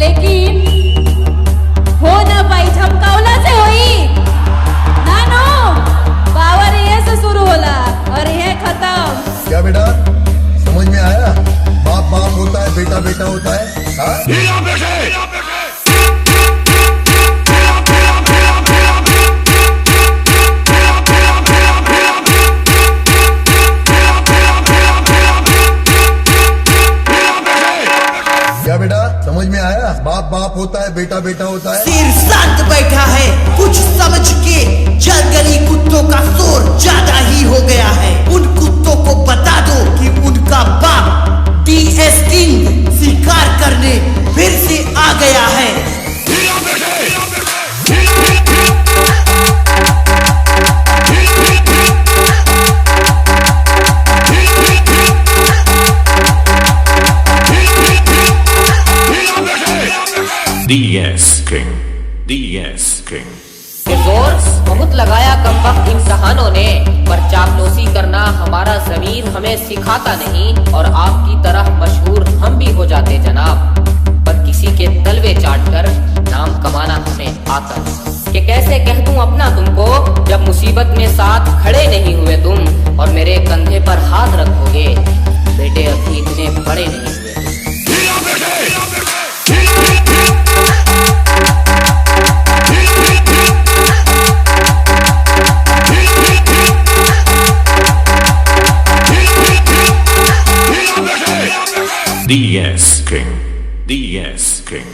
लेकिन हो न पाई झमकावला से होई नानो पावर ये से शुरू होला और ये खत्म। क्या बेटा समझ में आया? बाप बाप होता है, बेटा बेटा होता है। हाँ? क्या बेटा समझ में आया? बाप बाप होता है, बेटा बेटा होता है। सिर शांत बैठा है, कुछ समझ के। जंगली कुत्तों का शोर ज्यादा ही हो गया है। उन कुत्तों को बता दो कि उनका बाप DS किंग शिकार करने फिर से आ गया है। DS King, DS King. जोर बहुत लगाया कमबख्त इम्तहानों ने, पर चापलूसी करना हमारा ज़मीर हमें सिखाता नहीं और आपकी तरह मशहूर हम भी हो जाते जनाब। पर किसी के तलवे चाट कर नाम कमाना हमें आता नहीं। कि कैसे कह दूं अपना तुमको जब मुसीबत में साथ खड़े नहीं हुए तुम और मेरे कंधे पर हाथ रखोगे। बेटे अभी इतने बड़े नहीं हुए। DS King, DS King,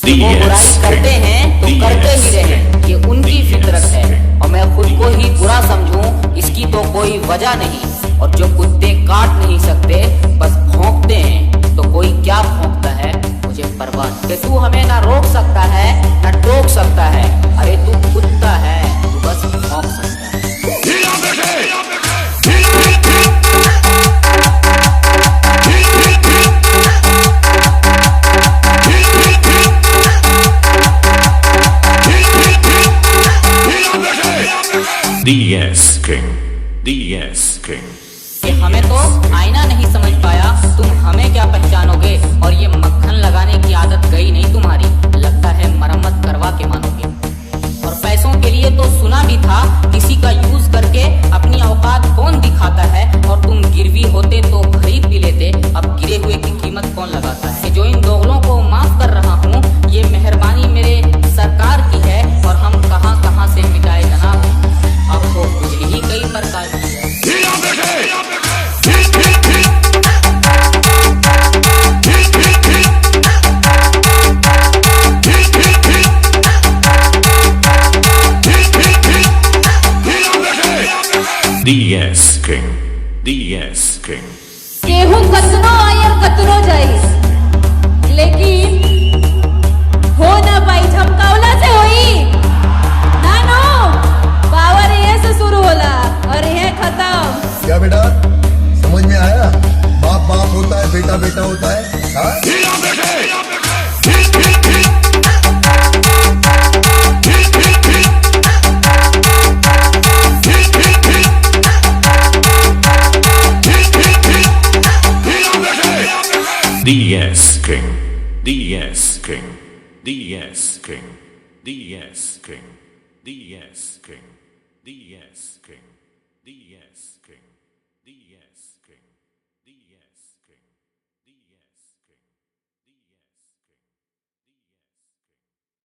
वो बुराई DS करते King, हैं तो करते ही रहे, ये उनकी फितरत है और मैं खुद को ही बुरा समझूं इसकी तो कोई वजह नहीं। और जो कुत्ते काट नहीं सकते बस भौंकते हैं, तो कोई क्या भौंकता है मुझे परवाह नहीं। कि तू हमें ना रोक सकता है ना टोक सकता है। अरे तू कुत्ता है, तू बस भौंक सकता है। DS King, DS King. कि हमें तो आईना नहीं समझ पाया, तुम हमें क्या पहचानोगे। और ये मक्खन लगाने की आदत गई नहीं तुम्हारी, लगता है मरम्मत करवा के मानोगे। और पैसों के लिए तो सुना भी था, किसी का यूज करके अपनी औकात कौन दिखाता है। और तुम गिरवी होते तो खरीद भी लेते, अब गिरे हुए की कीमत कौन लगाता है। जो इन दोगलों को माफ कर रहा हूँ, ये मेहरबानी मेरे सरकार की है और हम कहाँ कहाँ से मिटाए जनाब। अब तो मुझे ही कई प्रकार की है। DS King, DS King. केहू कतनो आयर कतनो जाइस लेकिन हो न पाई झमकावला से होई नानो पावर ये से शुरू होला और ये खत्म। क्या बेटा समझ में आया? बाप बाप होता है, बेटा बेटा होता है। हाँ? DS King, DS King, DS King, DS King, DS King, DS King, DS